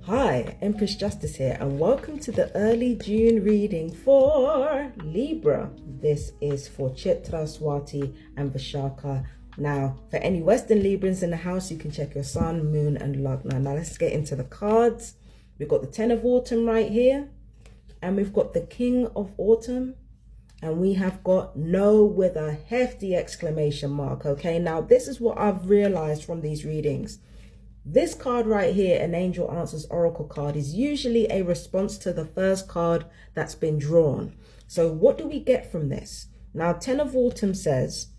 Hi, Empress Justice here, and welcome to the early June reading for Libra. This is for Chitra, Swati, and Vishaka. Now, for any Western Librans in the house, you can check your Sun, Moon, and Lagna. Now, let's get into the cards. We've got the Ten of Autumn right here, and we've got the King of Autumn, and we have got No with a hefty exclamation mark. Okay, now this is what I've realized from these readings. This card right here, an Angel Answers Oracle card, is usually a response to the first card that's been drawn. So what do we get from this? Now, Ten of Autumn says,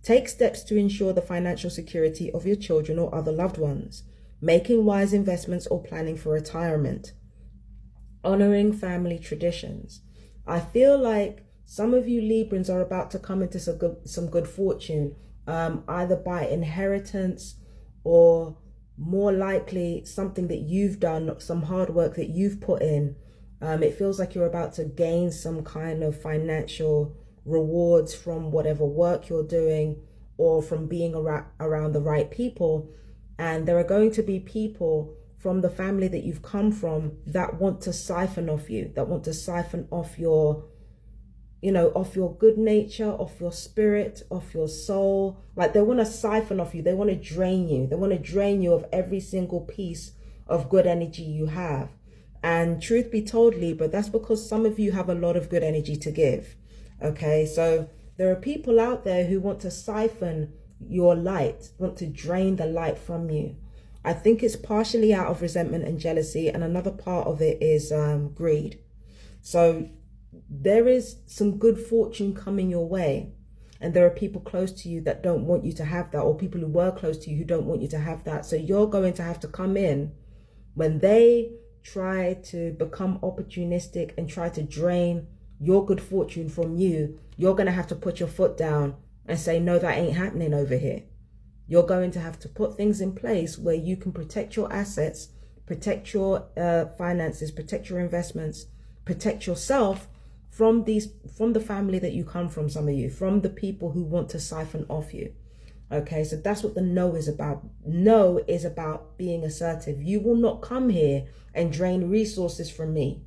take steps to ensure the financial security of your children or other loved ones, making wise investments or planning for retirement, honoring family traditions. I feel like some of you Librans are about to come into some good fortune, either by inheritance or more likely something that you've done, some hard work that you've put in. It feels like you're about to gain some kind of financial rewards from whatever work you're doing or from being around the right people. And there are going to be people from the family that you've come from that want to siphon off you, that want to siphon off your, off your good nature, off your spirit, off your soul. Like they want to siphon off you. They want to drain you. They want to drain you of every single piece of good energy you have. And truth be told, Libra, that's because some of you have a lot of good energy to give. Okay, so there are people out there who want to siphon your light, want to drain the light from you. I think it's partially out of resentment and jealousy, and another part of it is greed. So there is some good fortune coming your way, and there are people close to you that don't want you to have that, or people who were close to you who don't want you to have that. So you're going to have to come in when they try to become opportunistic and try to drain your good fortune from you. You're going to have to put your foot down and say, no, that ain't happening over here. You're going to have to put things in place where you can protect your assets, protect your finances, protect your investments, protect yourself from the family that you come from, some of you, from the people who want to siphon off you. Okay, so that's what the no is about. No is about being assertive. You will not come here and drain resources from me.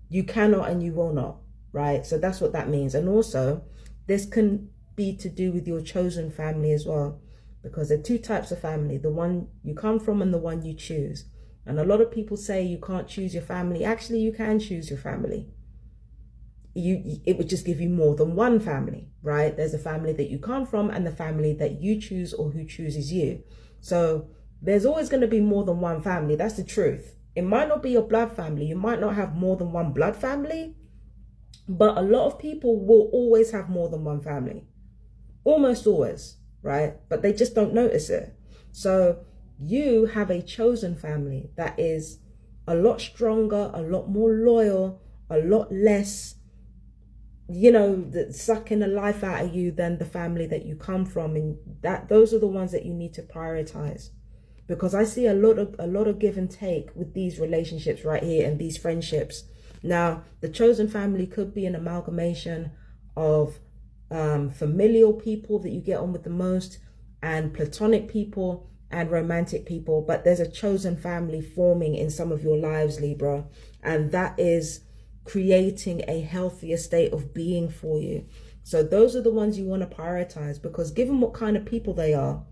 You cannot and you will not, right? So that's what that means. And also, this can be to do with your chosen family as well, because there are two types of family, the one you come from and the one you choose. And a lot of people say you can't choose your family. Actually, you can choose your family. It would just give you more than one family, right? There's a family that you come from and the family that you choose or who chooses you. So there's always going to be more than one family. That's the truth. It might not be your blood family. You might not have more than one blood family, but a lot of people will always have more than one family. Almost always, right? But they just don't notice it. So you have a chosen family that is a lot stronger, a lot more loyal, a lot less, sucking the life out of you than the family that you come from. And those are the ones that you need to prioritize, because I see a lot of give and take with these relationships right here and these friendships. Now, the chosen family could be an amalgamation of familial people that you get on with the most, and platonic people and romantic people, but there's a chosen family forming in some of your lives, Libra, and that is creating a healthier state of being for you. So those are the ones you want to prioritize, because given what kind of people they are,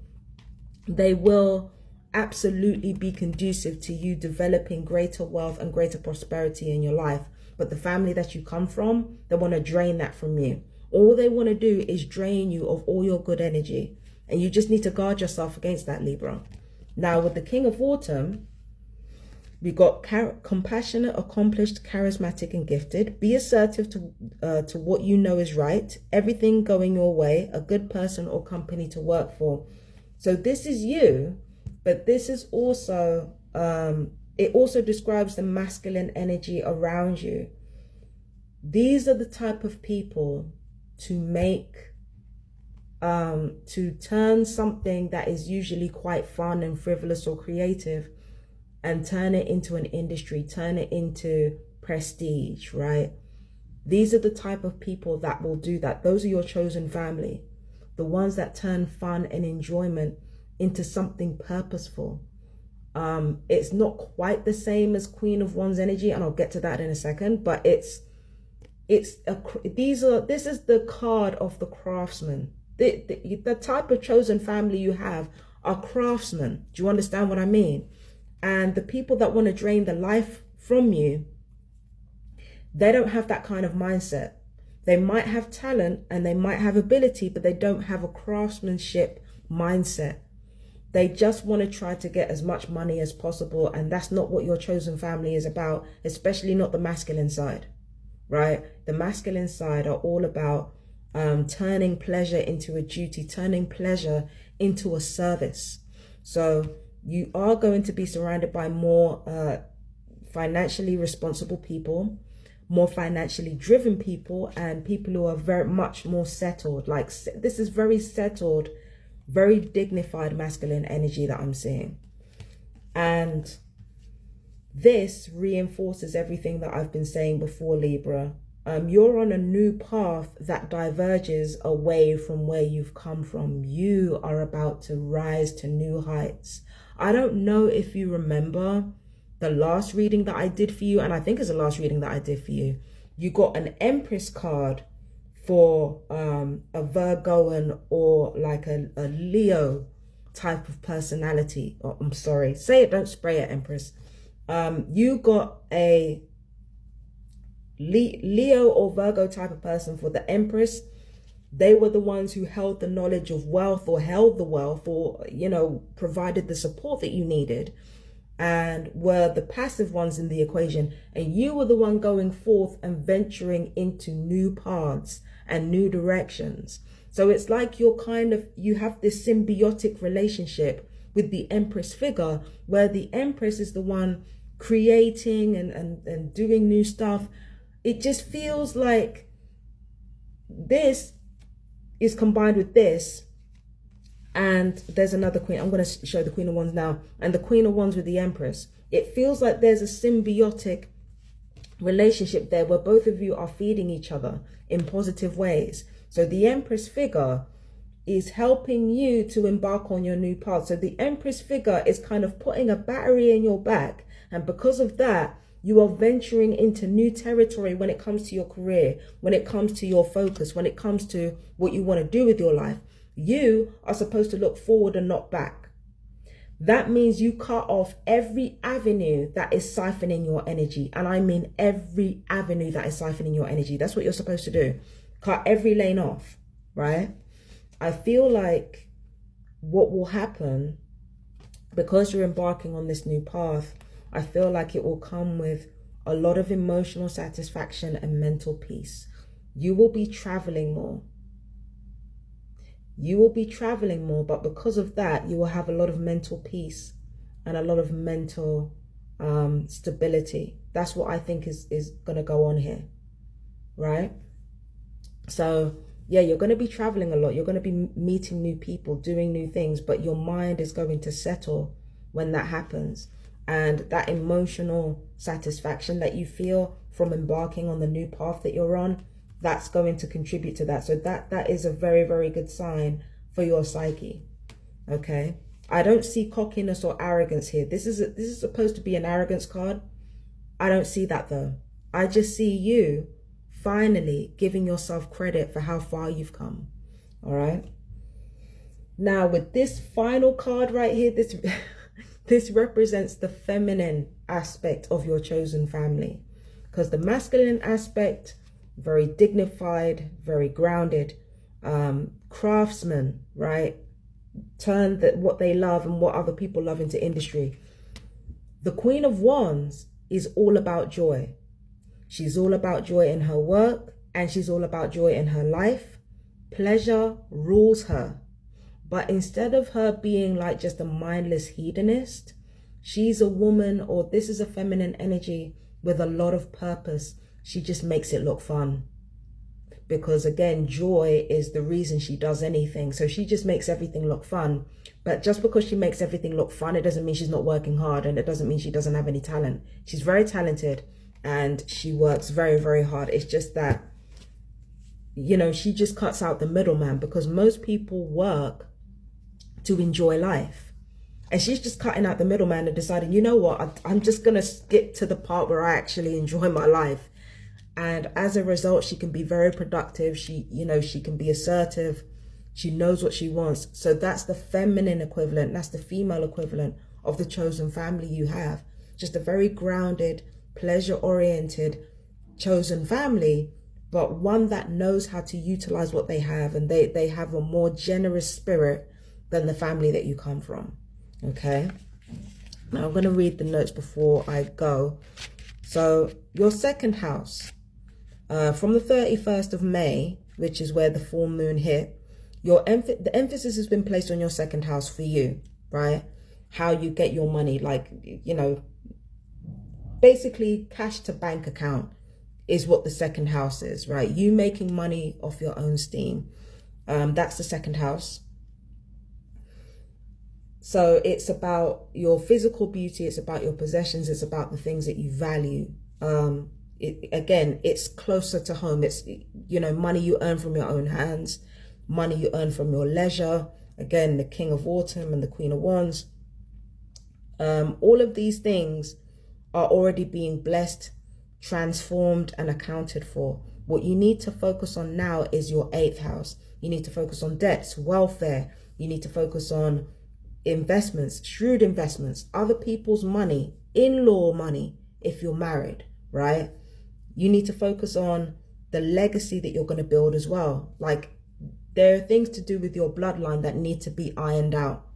they will absolutely be conducive to you developing greater wealth and greater prosperity in your life. But the family that you come from, they want to drain that from you. All they want to do is drain you of all your good energy. And you just need to guard yourself against that, Libra. Now, with the King of Autumn, we got compassionate, accomplished, charismatic, and gifted. Be assertive to what you know is right. Everything going your way. A good person or company to work for. So this is you, but this is also, it also describes the masculine energy around you. These are the type of people to make, to turn something that is usually quite fun and frivolous or creative and turn it into an industry, turn it into prestige, right? These are the type of people that will do that. Those are your chosen family. The ones that turn fun and enjoyment into something purposeful. It's not quite the same as Queen of Wands energy, and I'll get to that in a second, but this is the card of the craftsman. The type of chosen family you have are craftsmen. Do you understand what I mean? And the people that want to drain the life from you, they don't have that kind of mindset. They might have talent and they might have ability, but they don't have a craftsmanship mindset. They just want to try to get as much money as possible. And that's not what your chosen family is about, especially not the masculine side, right? The masculine side are all about turning pleasure into a duty, turning pleasure into a service. So you are going to be surrounded by more financially responsible people, more financially driven people, and people who are very much more settled. Like, this is very settled, very dignified masculine energy that I'm seeing. And this reinforces everything that I've been saying before, Libra. You're on a new path that diverges away from where you've come from. You are about to rise to new heights. I don't know if you remember the last reading that I did for you, and I think it's the last reading that I did for you. You got an Empress card for a Virgoan or like a Leo type of personality. Oh, I'm sorry, say it, don't spray it, Empress. You got a Leo or Virgo type of person for the Empress. They were the ones who held the knowledge of wealth, or held the wealth, or, you know, provided the support that you needed, and were the passive ones in the equation. And you were the one going forth and venturing into new paths and new directions. So it's like you have this symbiotic relationship with the Empress figure, where the Empress is the one creating and doing new stuff. It just feels like this is combined with this. And there's another queen. I'm going to show the Queen of Wands now. And the Queen of Wands with the Empress. It feels like there's a symbiotic relationship there where both of you are feeding each other in positive ways. So the Empress figure is helping you to embark on your new path. So the Empress figure is kind of putting a battery in your back. And because of that, you are venturing into new territory when it comes to your career, when it comes to your focus, when it comes to what you want to do with your life. You are supposed to look forward and not back. That means you cut off every avenue that is siphoning your energy. And I mean every avenue that is siphoning your energy. That's what you're supposed to do. Cut every lane off, right? I feel like what will happen, because you're embarking on this new path, I feel like it will come with a lot of emotional satisfaction and mental peace. You will be traveling more. You will be traveling more, but because of that, you will have a lot of mental peace and a lot of mental stability. That's what I think is going to go on here, right? So yeah, you're going to be traveling a lot. You're going to be meeting new people, doing new things, but your mind is going to settle when that happens. And that emotional satisfaction that you feel from embarking on the new path that you're on, that's going to contribute to that. So that is a very, very good sign for your psyche. Okay. I don't see cockiness or arrogance here. This is supposed to be an arrogance card. I don't see that though. I just see you finally giving yourself credit for how far you've come. All right. Now with this final card right here, this represents the feminine aspect of your chosen family, because the masculine aspect, very dignified, very grounded, craftsman, right? Turn what they love and what other people love into industry. The Queen of Wands is all about joy. She's all about joy in her work, and she's all about joy in her life. Pleasure rules her. But instead of her being like just a mindless hedonist, she's a woman, or this is a feminine energy with a lot of purpose. She just makes it look fun. Because again, joy is the reason she does anything. So she just makes everything look fun. But just because she makes everything look fun, it doesn't mean she's not working hard, and it doesn't mean she doesn't have any talent. She's very talented and she works very, very hard. It's just that, you know, she just cuts out the middleman, because most people work to enjoy life. And she's just cutting out the middleman and deciding, you know what, I'm just going to skip to the part where I actually enjoy my life. And as a result, she can be very productive. She, you know, she can be assertive. She knows what she wants. So that's the feminine equivalent. That's the female equivalent of the chosen family you have. Just a very grounded, pleasure-oriented chosen family, but one that knows how to utilize what they have. And they have a more generous spirit than the family that you come from. Okay. Now I'm going to read the notes before I go. So your second house, from the 31st of May, which is where the full moon hit, the emphasis has been placed on your second house for you, right? How you get your money, like, you know, basically cash to bank account is what the second house is, right? You making money off your own steam. That's the second house. So it's about your physical beauty. It's about your possessions. It's about the things that you value. Again, it's closer to home. It's, you know, money you earn from your own hands, money you earn from your leisure. Again, the King of Autumn and the Queen of Wands. All of these things are already being blessed, transformed, and accounted for. What you need to focus on now is your 8th house. You need to focus on debts, welfare. You need to focus on investments, shrewd investments, other people's money, in-law money, if you're married, right? You need to focus on the legacy that you're going to build as well. Like, there are things to do with your bloodline that need to be ironed out.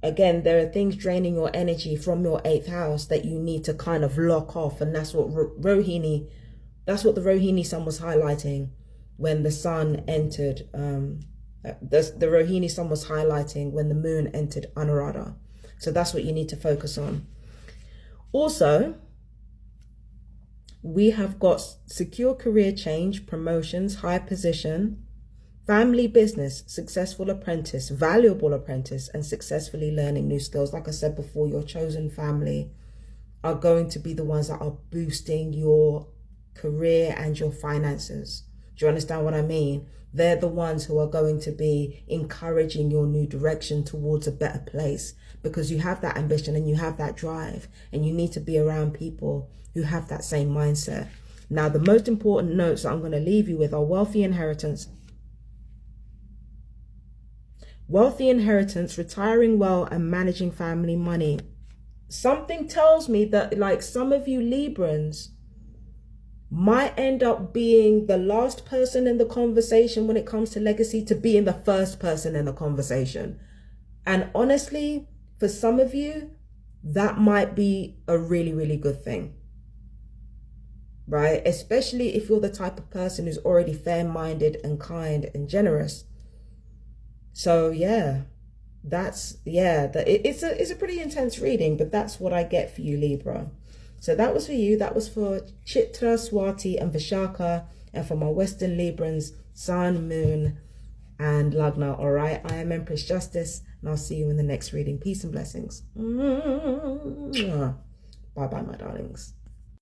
Again, there are things draining your energy from your 8th house that you need to kind of lock off. And that's what Rohini, that's what the Rohini sun was highlighting when the sun entered, the Rohini sun was highlighting when the moon entered Anuradha. So that's what you need to focus on. Also, we have got secure career change, promotions, high position, family business, successful apprentice, valuable apprentice, and successfully learning new skills. Like I said before, your chosen family are going to be the ones that are boosting your career and your finances. Do you understand what I mean? They're the ones who are going to be encouraging your new direction towards a better place, because you have that ambition and you have that drive, and you need to be around people who have that same mindset. Now, the most important notes that I'm going to leave you with are wealthy inheritance. Wealthy inheritance, retiring well, and managing family money. Something tells me that, like, some of you Librans might end up being the last person in the conversation when it comes to legacy to being the first person in the conversation. And honestly, for some of you, that might be a really, really good thing, right? Especially if you're the type of person who's already fair-minded and kind and generous. So yeah, it's a pretty intense reading, but that's what I get for you, Libra. So that was for you. That was for Chitra, Swati, and Vishaka, and for my Western Librans, Sun, Moon, and Lagna. All right, I am Empress Justice, and I'll see you in the next reading. Peace and blessings. Bye bye, my darlings.